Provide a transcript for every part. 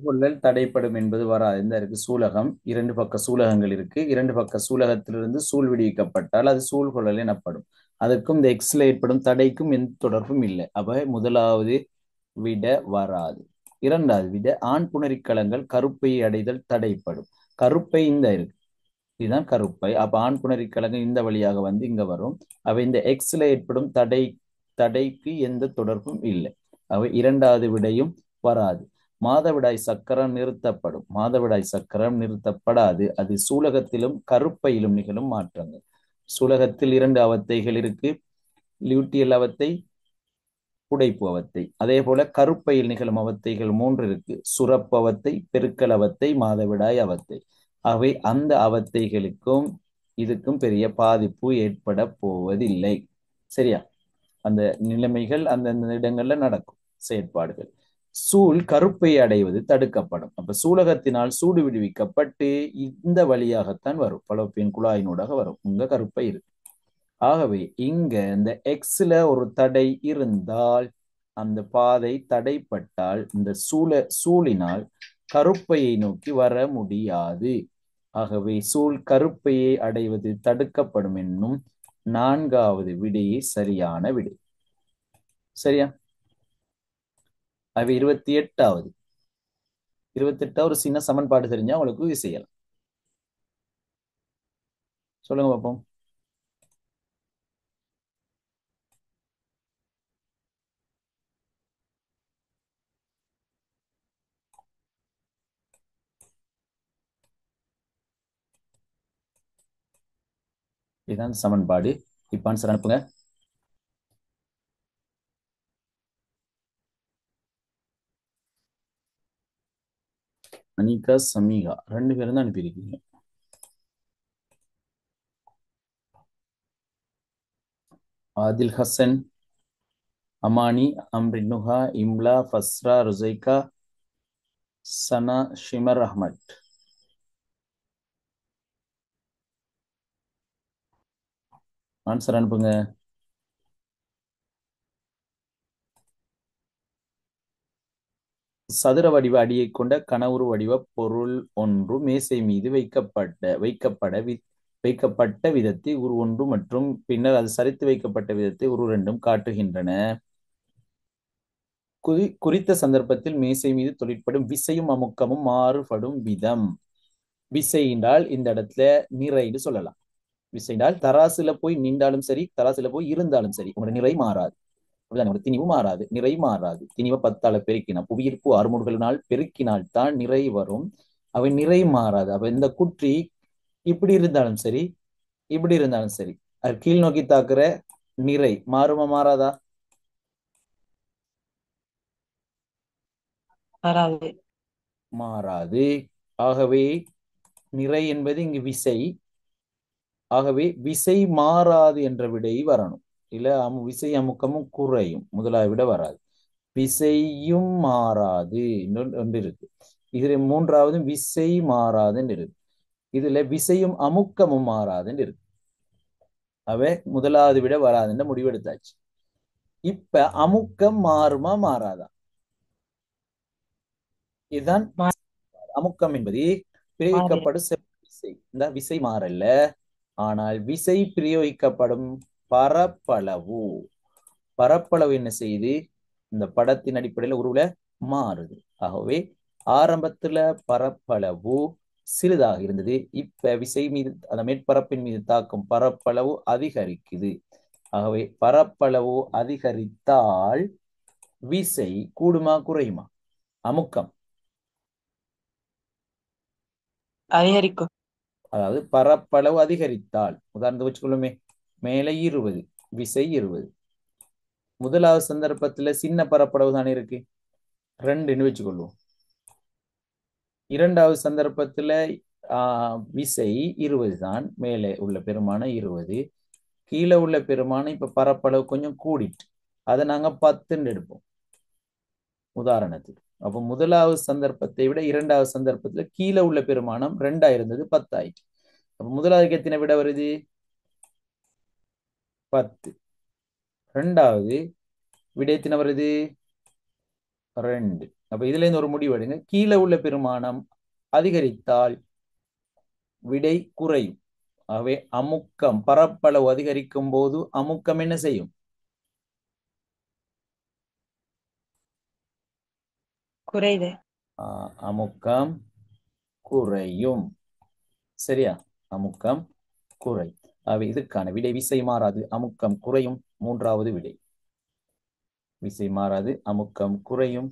கொள்ளல் தடைப்படும் என்பது வராது. இந்த இருக்கு சூலகம், இரண்டு பக்க சூலகங்கள் இருக்கு. இரண்டு பக்க சூலகத்திலிருந்து சூழ் விடுவிக்கப்பட்டால் அது சூழ் கொள்ளல் எனப்படும். அதுக்கும் இந்த எக்ஸ்ல ஏற்படும் தடைக்கும் எந்த தொடர்பும் இல்லை. அப்ப முதலாவது விட வராது. இரண்டாவது விட ஆண் புணரிக்கலங்கள் கருப்பையை அடைதல் தடைப்படும். கருப்பை இந்த இருக்கு, இதுதான் கருப்பை. அப்ப ஆண் புணரிக்கலங்கள் இந்த வழியாக வந்து இங்க வரும். அவை இந்த எக்ஸ்ல ஏற்படும் தடைக்கு எந்த தொடர்பும் இல்லை. அவை இரண்டாவது விடையும் வராது. மாதவிடாய் சக்கரம் நிறுத்தப்படும். மாதவிடாய் சக்கரம் நிறுத்தப்படாது. அது சூலகத்திலும் கருப்பையிலும் நிகழும் மாற்றங்கள். சூலகத்தில் இரண்டு அவத்தைகள் இருக்கு, லியூட்டியல் அவத்தை, புடைப்பு அவத்தை. அதே போல கருப்பையில் நிகழும் அவத்தைகள் மூன்று இருக்கு, சுரப்பு அவத்தை, பெருக்கல் அவத்தை, மாதவிடாய் அவத்தை. அவை அந்த அவத்தைகளுக்கும் இதுக்கும் பெரிய பாதிப்பு ஏற்பட போவதில்லை. சரியா? அந்த நிலைமைகள் அந்தந்த இடங்கள்ல நடக்கும் செயற்பாடுகள். சூழ் கருப்பை அடைவது தடுக்கப்படும். அப்ப சூலகத்தினால் சூடு விடுவிக்கப்பட்டு இந்த வழியாகத்தான் வரும், பலோப்பியன் குழாயினூடாக வரும். இங்க கருப்பை இருக்கு. ஆகவே இங்க இந்த எக்ஸ்ல ஒரு தடை இருந்தால், அந்த பாதை தடைப்பட்டால் இந்த சூழினால் கருப்பையை நோக்கி வர முடியாது. ஆகவே சூழ் கருப்பையை அடைவது தடுக்கப்படும் என்னும் நான்காவது விடையே சரியான விடை. சரியா? அவை 28வது ஒரு சின்ன சமன்பாடு தெரிஞ்சா உங்களுக்கு இது செய்யலாம். சொல்லுங்க பார்ப்போம். இதுதான் சமன்பாடு. இப்ப ஆன்சர் அனுப்புங்க. அனிகா, சமீகா ரெண்டு பேரும் தான் அனுப்பியிருக்கீங்க. ஆதில் ஹசன், அமானி, அம்ரினுஹா, இம்லா, ஃபஸ்ரா, ருசைகா, சனா, ஷிமர் அஹ்மத். ஆன்சர் அனுப்புங்க. சதுர வடிவ அடியை கொண்ட கனவுரு வடிவ பொருள் ஒன்று மேசை மீது வைக்கப்பட்ட விதத்தை உரு ஒன்று மற்றும் பின்னர் அது சரித்து வைக்கப்பட்ட விதத்தை உரு ரெண்டும் காட்டுகின்றன. குறித்த சந்தர்ப்பத்தில் மேசை மீது தொழிற்படும் விசையும் அமுக்கமும் மாறுபடும் விதம். விசை என்றால் இந்த இடத்துல நிறைன்னு சொல்லலாம். விசை என்றால் தராசுல போய் நின்றாலும் சரி, தராசுல போய் இருந்தாலும் சரி, உங்களோட நிறை மாறாது. அப்படிதான், திணிவு மாறாது, நிறை மாறாது. திணிவை 10ஆல பெருக்கினால், புவியீர்ப்பு அறுமுடுகளினால் பெருக்கினால் தான் நிறை வரும். அவை நிறை மாறாது. அப்ப இந்த குற்றி இப்படி இருந்தாலும் சரி, இப்படி இருந்தாலும் சரி, அது கீழ் நோக்கி தாக்குற நிறை மாறுமா மாறாதா? வராது. மாறாது. ஆகவே நிறை என்பது இங்கு விசை. ஆகவே விசை மாறாது என்ற விடை வரணும். இல்ல விசை அமுக்கமும் குறையும், முதலாவது விட வராது. விசையும் மாறாது ஒன்று இருக்கு. இதுல மூன்றாவது விசை மாறாதுன்னு இருக்கு. இதுல விசையும் அமுக்கமும் மாறாதுன்னு இருக்கு. அவ முதலாவது விட வராதுன்னு முடிவெடுத்தாச்சு. இப்ப அமுக்கம் மாறுமா மாறாதா? இதுதான் அமுக்கம் என்பது பிரயோகிக்கப்படும் விசை. இந்த விசை மாறல்ல, ஆனால் விசை பிரயோகிக்கப்படும் பரப்பளவு என்ன செய்யுது? இந்த படத்தின் அடிப்படையில் உருவுல மாறுது. ஆகவே ஆரம்பத்துல பரப்பளவு சிறிதாக இருந்தது. இப்ப விசை மீது, அந்த மேற்பரப்பின் மீது தாக்கும் பரப்பளவு அதிகரிக்குது. ஆகவே பரப்பளவு அதிகரித்தால் விசை கூடுமா குறையுமா? அமுக்கம் அதிகரிக்கும். அதாவது பரப்பளவு அதிகரித்தால், உதாரணத்துக்கு வச்சுக்கொள்ளுமே, மேலே 20, விசை 20. முதலாவது சந்தர்ப்பத்துல சின்ன பரப்பளவு தானே இருக்கு, 2ன்னு வச்சுக்கொள்வோம். இரண்டாவது சந்தர்ப்பத்துல விசை 20 தான், மேலே உள்ள பெருமானம் 20, கீழே உள்ள பெருமானம் இப்ப பரப்பளவு கொஞ்சம் கூடிட்டு, அதை நாங்க 10ன்னு எடுப்போம் உதாரணத்துக்கு. அப்போ முதலாவது சந்தர்ப்பத்தை விட இரண்டாவது சந்தர்ப்பத்துல கீழே உள்ள பெருமானம் 2ஆ இருந்தது, 10 ஆயிட்டு. அப்ப முதலாவதுக்கு எத்தனை விட வருது? 10. ரெண்டாவது விட எத்தனை வருது? 2. அப்ப இதுல இருந்து ஒரு முடிவு எடுங்க. கீழே உள்ள பெருமானம் அதிகரித்தால் விடை குறையும். ஆகவே அமுக்கம் பரப்பளவு அதிகரிக்கும் போது அமுக்கம் என்ன செய்யும்? குறையுது. அமுக்கம் குறையும். சரியா? அமுக்கம் குறை. ஆகவே இதுக்கான விடை விசை மாறாது, அமுக்கம் குறையும். 3வது விடை. விசை மாறாது, அமுக்கம் குறையும்.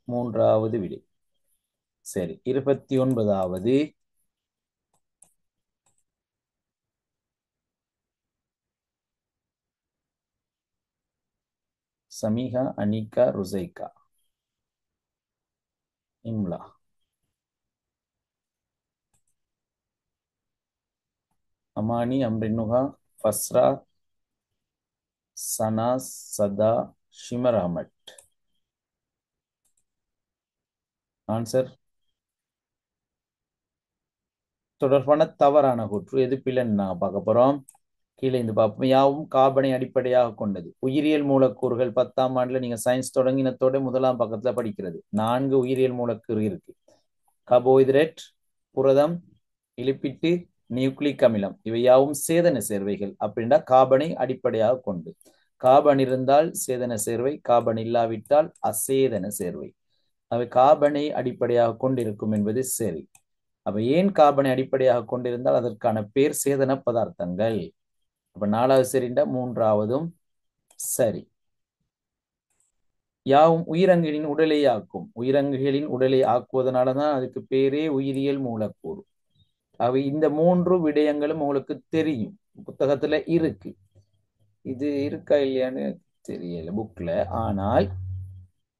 3வது விடை. சரி, 29வது. சமீஹா, அனிகா, ருசைகா, இம்லா. அமானி, அம்ரினுஹா, ஃபஸ்ரா, சனாஸ், சதா, ஷிமர் அஹமட். ஆன்சர் தொடர்பான தவறான கூற்று எது பிள்ளைன்னு நாங்க பார்க்க போறோம். கீழே இருந்து பார்ப்போம். யாவும் கார்பனை அடிப்படையாக கொண்டது. உயிரியல் மூலக்கூறுகள் 10ஆம் ஆண்டுல நீங்க சயின்ஸ் தொடங்கினத்தோட 1ஆம் பக்கத்துல படிக்கிறது. 4 உயிரியல் மூலக்கூறு இருக்கு. கார்போஹைட்ரேட், புரதம், இலிப்பிட்டு, நியூக்ளிக் அமிலம். இவை யாவும் சேதன சேர்வைகள். அப்படின்னா கார்பனை அடிப்படையாக கொண்டு. கார்பன் இருந்தால் சேதன சேர்வை, கார்பன் இல்லாவிட்டால் அசேதன சேர்வை. அவை கார்பனை அடிப்படையாக கொண்டிருக்கும் என்பது சரி. அப்ப ஏன் கார்பனை அடிப்படையாக கொண்டிருந்தால் அதற்கான பேர் சேதன பதார்த்தங்கள். அப்ப 4வது சரிண்டா 3வதும் சரி. யாவும் உயிரங்குகளின் உடலை ஆக்கும். உயிரங்குகளின் உடலை ஆக்குவதனாலதான் அதுக்கு பேரே உயிரியல் மூலக்கூறு. அவை இந்த 3 விடயங்களும் உங்களுக்கு தெரியும், புத்தகத்துல இருக்கு. இது இருக்கா இல்லையான்னு தெரியல புக்ல. ஆனால்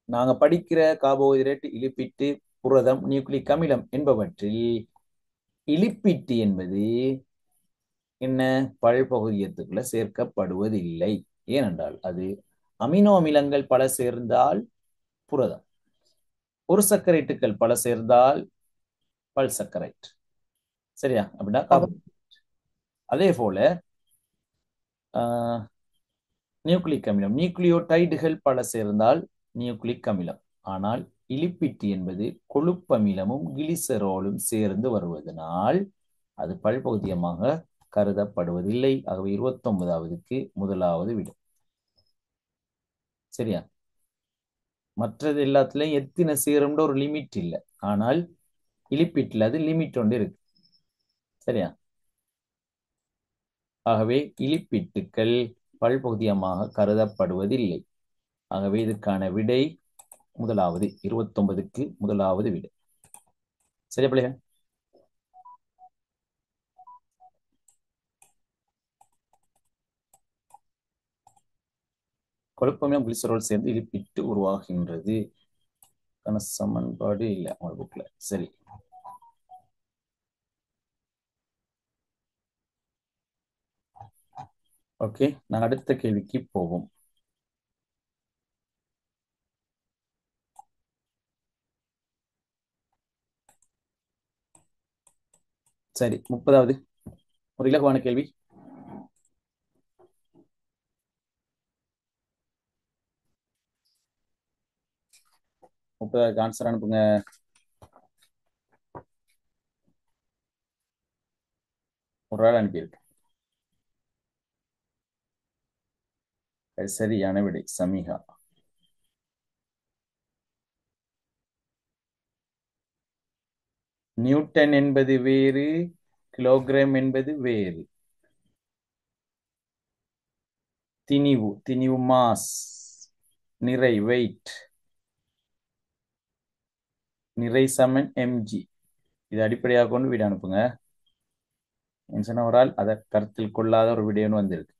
நாங்க படிக்கிற கார்போஹைட்ரேட், இலிப்பிட்டு, புரதம், நியூக்ளிக் அமிலம் என்பவற்றில் இலிப்பிட்டு என்பது என்ன பல்பகுதியத்துக்குள்ள சேர்க்கப்படுவதில்லை. ஏனென்றால் அது அமினோ அமிலங்கள் பல சேர்ந்தால் புரதம், ஒரு சர்க்கரைட்டுகள் பல சேர்ந்தால் பல் சர்க்கரைட். சரியா? அப்படின்னா கார்போஹைட்ரேட். அதே போல நியூக்ளிக் அமிலம், நியூக்ளியோடைடுகள் பல சேர்ந்தால் நியூக்ளிக் அமிலம். ஆனால் இலிப்பிட்டு என்பது கொழுப்பமிலமும் கிளிசரோலும் சேர்ந்து வருவதனால் அது பல்பகுதியமாக கருதப்படுவதில்லை. ஆகவே 29வதுக்கு 1வது விடும். சரியா? மற்றது எல்லாத்துலயும் எத்தனை சேரும்ன்ற ஒரு லிமிட் இல்லை. ஆனால் இலிப்பிட்டில் அது லிமிட் ஒன்று இருக்கு. சரியா? ஆகவே இலிப்பிட்டுக்கள் பல்பகுதியமாக கருதப்படுவதில்லை. ஆகவே இதுக்கான விடை 1வது, 29க்கு 1வது விடை. சரியா பிள்ளைகள்? கொழுப்பமிலம் கிளிசரோல் சேர்ந்து இலிப்பிட்டு உருவாகின்றது. சமன்பாடு இல்லை உங்க புக்ல. சரி, ஓகே. நாங்கள் அடுத்த கேள்விக்கு போவோம். சரி, 30வது ஒரு இலகுவான கேள்வி. ஆன்சர் அனுப்புங்க. ஒரு ஆள் அனுப்பியிருக்கு. சரியான விடை சமீகா. நியூட்டன் என்பது வேறு, கிலோகிராம் என்பது வேறு. திணிவு மாஸ், நிறை வெயிட், நிறை சமன் mg. இது அடிப்படையாக கொண்டு விடை அனுப்புங்க. ஒரு ஆள் அதை கருத்தில் கொள்ளாத ஒரு விடையொன்று வந்திருக்கு.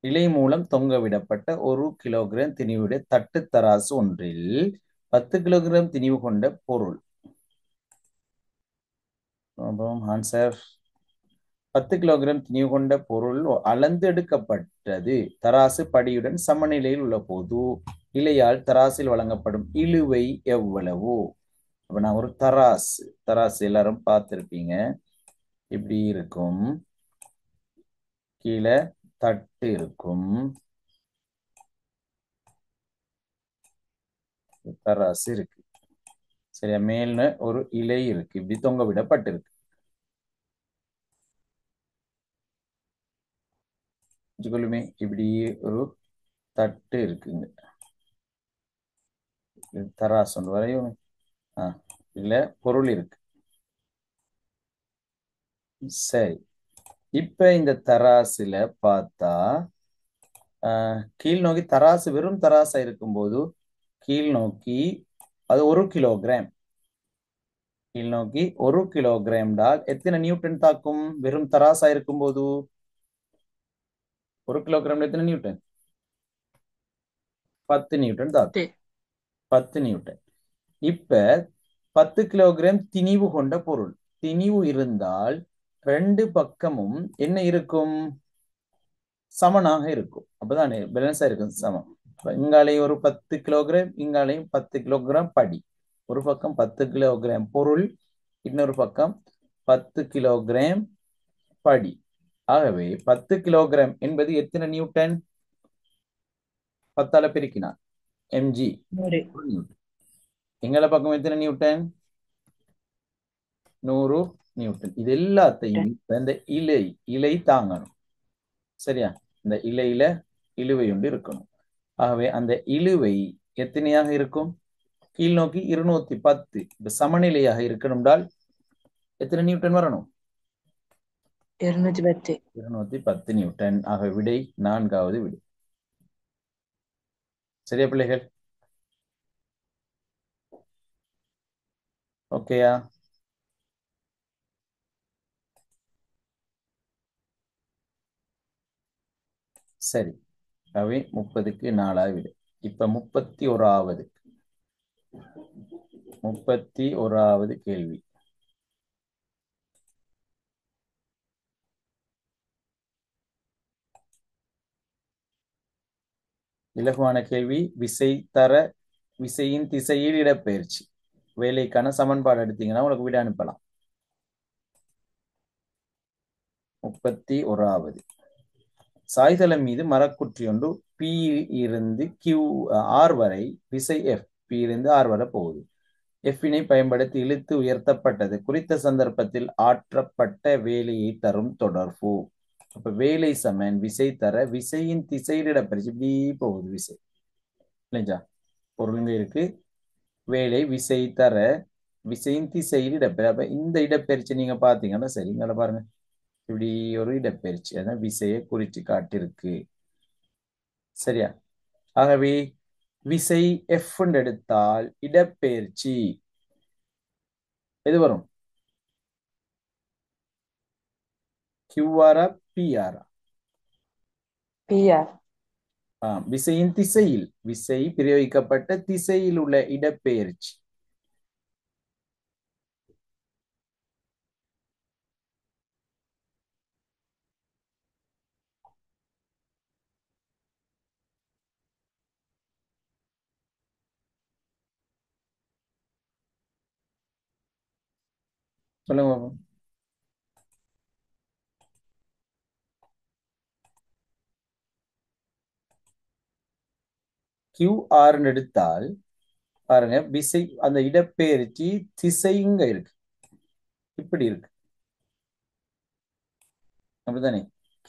இலை மூலம் தொங்கவிடப்பட்ட 1 கிலோகிராம் திணிவுடைய தட்டு தராசு ஒன்றில் 10 கிலோகிராம் திணிவு கொண்ட பொருள். ஆன்சர் 10 கிலோகிராம் திணிவு கொண்ட பொருள் அளந்து எடுக்கப்பட்டது. தராசு படியுடன் சமநிலையில் உள்ள போது இலையால் தராசில் வழங்கப்படும் இழுவை எவ்வளவு? அப்ப நான் ஒரு தராசு எல்லாரும் பார்த்திருப்பீங்க. இப்படி இருக்கும், கீழே தட்டு இருக்கும், தராசு இருக்கு. சரியா, மேல்ல ஒரு இலை இருக்கு, இப்படி தொங்க விடப்பட்டிருக்கு. வச்சுக்கொள்ளுமே, இப்படி ஒரு தட்டு இருக்குங்க. தராசு ஒன்று வரையும். இதுல பொருள் இருக்கு. சரி, இப்ப இந்த தராசுல பார்த்தா கீழ் நோக்கி தராசு வெறும் தராசா இருக்கும்போது கீழ் நோக்கி அது 1 கிலோகிராம். கீழ் நோக்கி 1 கிலோகிராம் டால் எத்தனை நியூட்டன் தாக்கும்? வெறும் தராசா இருக்கும்போது 1 கிலோகிராம் எத்தனை நியூட்டன்? 10 நியூட்டன் தாக்கும். 10 நியூட்டன். இப்ப 10 கிலோகிராம் திணிவு கொண்ட பொருள். திணிவு இருந்தால் ரெண்டு பக்கமும் என்ன இருக்கும்? சமனாக இருக்கும். அப்பதானே பேலன்ஸா இருக்கும், சமம். இங்காலையும் ஒரு 10 கிலோகிராம், இங்காலையும் 10 கிலோகிராம் படி. ஒரு பக்கம் 10 கிலோகிராம் பொருள், இன்னொரு பக்கம் 10 கிலோகிராம் படி. ஆகவே 10 கிலோகிராம் என்பது எத்தனை நியூட்டன்? 10ஆல பெருக்கினார் mg 100. நியூட்டன். எங்கள பக்கம் எத்தனை நியூட்டன்? 100 நியூட்டன். இது எல்லாத்தையும் இந்த இலை தாங்கணும். சரியா, இந்த இலையில இழுவை ஒன்று இருக்கணும். ஆகவே அந்த இழுவை எத்தனையாக இருக்கும்? கீழ் நோக்கி 210. இப்ப சமநிலையாக இருக்கணும்னால் எத்தனை நியூட்டன் வரணும்? 210. 210 நியூட்டன். ஆக விடை 4வது விடை. சரியா பிள்ளைகள்? ஓகேயா? சரி, அவை 30க்கு 4வது விடை. இப்ப 31வது கேள்வி. இலகுவான கேள்வி. விசையின் திசையில் இடப்பெயர்ச்சி. வேலைக்கான சமன்பாடு எடுத்தீங்கன்னா உங்களுக்கு விட அனுப்பலாம். 31வது. சாய்தளம் மீது மரக்குற்றி ஒன்று P இருந்து QR வரை விசை F, P இருந்து R வரை போகுது. F-னை பயன்படுத்தி இழுத்து உயர்த்தப்பட்டது. குறித்த சந்தர்ப்பத்தில் ஆற்றப்பட்ட வேலையை தரும் தொடர்பு. அப்ப வேலை சமன் விசை தர விசையின் திசையில் இடப்பெயர்ச்சி. இப்படி போகுது விசை, இல்லைங்களா? பொருளுங்க இருக்கு, வேலை விசை தர விசையின் திசையில் இடப்பெயர்ச்சி. அப்ப இந்த இடப்பெயர்ச்சி நீங்க பாத்தீங்கன்னா சரி, இங்க பாருங்க, இப்படி ஒரு இடப்பெயர்ச்சி, அதான் விசையை குறிச்சு காட்டிருக்கு. சரியா? ஆகவே விசை F எடுத்தால் இடப்பெயர்ச்சி எது வரும்? QR PR? PR. விசையின் திசையில், விசை பிரயோகிக்கப்பட்ட திசையில் உள்ள இடப்பெயர்ச்சி. சொல்லுங்க பாப்போம். QR எடுத்தால் பாருங்க, விசை அந்த இடப்பெயர்ச்சி திசை இங்க இருக்கு, இப்படி இருக்கு, அப்படித்தானே?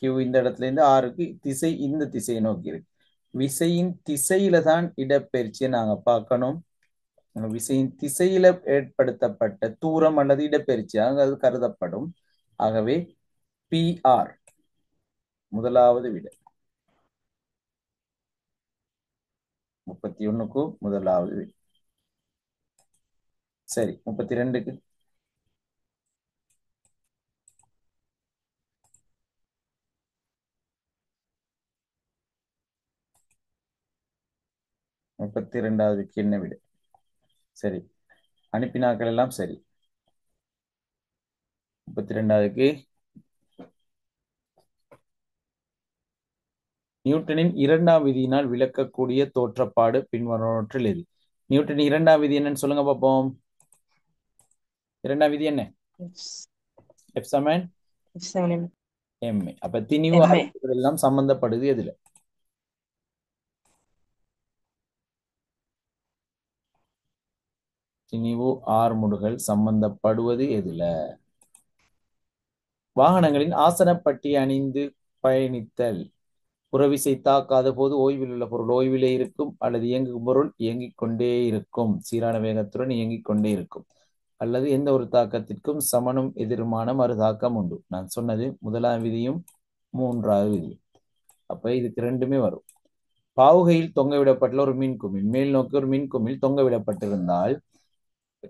Q இந்த இடத்துல இருந்து Rக்கு திசை இந்த திசையை நோக்கி இருக்கு. விசையின் திசையில தான் இடப்பெயர்ச்சியை நாங்க பார்க்கணும். விசையின் திசையில ஏற்படுத்தப்பட்ட தூரம் அல்லது இடப்பெயர்ச்சியாக அது கருதப்படும். ஆகவே PR முதலாவது விடை. 31க்கு முதலாவது விடை. சரி, 32க்கு. முப்பத்தி ரெண்டாவதுக்கு என்ன விடை? சரி, அனுப்பினாக்கள் எல்லாம் சரி. 32வதுக்கு நியூட்டனின் இரண்டாம் விதியினால் விளக்கக்கூடிய தோற்றப்பாடு பின்வருவனவற்றில் எது? நியூட்டனின் இரண்டாம் விதி என்னன்னு சொல்லுங்க பார்ப்போம். இரண்டாம் விதி என்ன? F சமன் ma. அப்ப திணிவு எல்லாம் சம்பந்தப்படுது எதுல? திணிவு ஆர்முடுகள் சம்பந்தப்படுவது எதுல? வாகனங்களின் ஆசனப்பட்டி அணிந்து பயணித்தல். புறவிசை தாக்காத போது ஓய்வில் உள்ள பொருள் ஓய்விலே இருக்கும், அல்லது இயங்கும் பொருள் இயங்கிக் கொண்டே இருக்கும், சீரான வேகத்துடன் இயங்கிக் கொண்டே இருக்கும், அல்லது எந்த ஒரு தாக்கத்திற்கும் சமனும் எதிருமான மறு தாக்கம் உண்டு. நான் சொன்னது முதலாம் விதியும் மூன்றாவது விதியும். அப்ப இதுக்கு ரெண்டுமே வரும். பாவுகையில் தொங்கவிடப்பட்டுள்ள ஒரு மின்குமிழ் மேல் நோக்கி ஒரு மின்குமிழ் தொங்கவிடப்பட்டிருந்தால்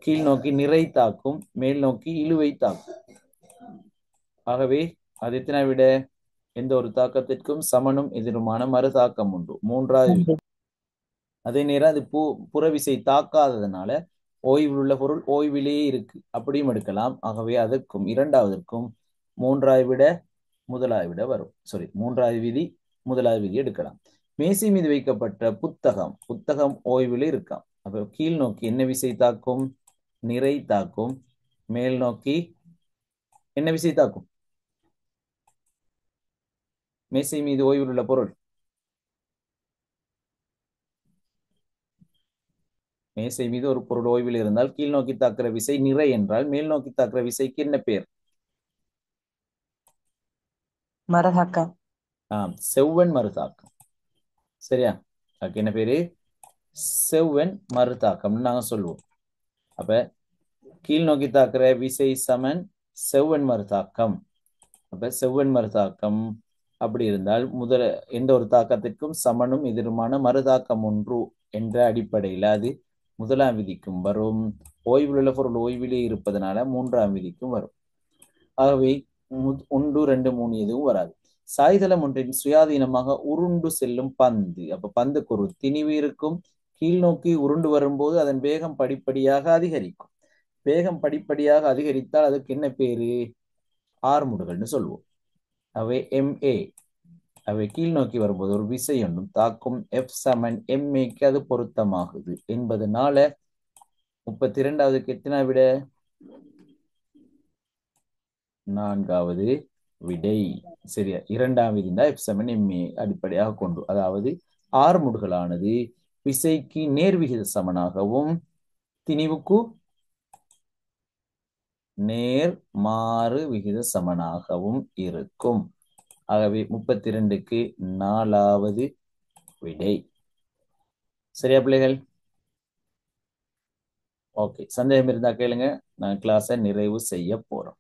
கீழ் நோக்கி நிறை தாக்கும், மேல் நோக்கி இழுவை தாக்கும். ஆகவே அது எத்தனை விட? எந்த ஒரு தாக்கத்திற்கும் சமனும் எதிருமான மறு தாக்கம் உண்டு, மூன்றாவது விதி. அதே நேரம் அது புறவிசை தாக்காததுனால ஓய்வில் உள்ள பொருள் ஓய்விலே இருக்கு, அப்படியும் எடுக்கலாம். ஆகவே அதற்கும் இரண்டாவதற்கும் மூன்றாவது விட முதலாவது விட வரும். மூன்றாவது விதி முதலாவது விதி எடுக்கலாம். மேசை மீது வைக்கப்பட்ட புத்தகம் ஓய்வில் இருக்காம். அப்ப கீழ் நோக்கி என்ன விசை தாக்கும்? நிறை தாக்கும். மேல் நோக்கி என்ன விசை தாக்கும்? மேசை மீது ஓய்வில் உள்ள பொருள், மேசை மீது ஒரு பொருள் ஓய்வில் இருந்தால் கீழ் நோக்கி தாக்குற விசை நிறை என்றால் மேல் நோக்கி தாக்குற விசைக்கு என்ன பேர்? மரதாக்கம். செவ்வன் மறுதாக்கம். சரியா? அதுக்கு என்ன பேரு? செவ்வன் மறுதாக்கம்னு நாங்க சொல்லுவோம். அப்ப கீழ் நோக்கி தாக்குற விசை சமன் செவ்வன் மறுதாக்கம். அப்ப செவ்வன் மறுதாக்கம் அப்படி இருந்தால் எந்த ஒரு தாக்கத்திற்கும் சமனும் எதிருமான மறுதாக்கம் ஒன்று என்ற அடிப்படையில் அது முதலாம் விதிக்கும் வரும். ஓய்வில் உள்ள பொருள் ஓய்விலே இருப்பதனால மூன்றாம் விதிக்கும் வரும். ஆகவே 1, 2, 3 எதுவும் வராது. சாய்தளம் ஒன்றின் சுயாதீனமாக உருண்டு செல்லும் பந்து. அப்ப பந்துக்கு ஒரு திணிவு இருக்கும். கீழ் நோக்கி உருண்டு வரும்போது அதன் வேகம் படிப்படியாக அதிகரிக்கும். வேகம் படிப்படியாக அதிகரித்தால் அதுக்கு என்ன பேரு? ஆர்முடுகள்னு சொல்லுவோம். அவை MA. அவை கீழ் நோக்கி வரும்போது ஒரு விசை ஒன்றும் தாக்கும் F சமன் MAக்கு அது பொருத்தமாகுது என்பதனால 32வது எத்தனை விட? நான்காவது விடை. சரியா? இரண்டாம் விதி F சமன் MA அடிப்படையாக கொண்டு, அதாவது ஆர்முடுகளானது விசைக்கு நேர்விகித சமனாகவும் திணிவுக்கு நேர் மாறு விகித சமனாகவும் இருக்கும். ஆகவே 32க்கு 4வது விடை. சரியா பிள்ளைகள்? ஓகே, சந்தேகம் இருந்தா கேளுங்க. நான் கிளாஸை நிறைவு செய்ய போறோம்.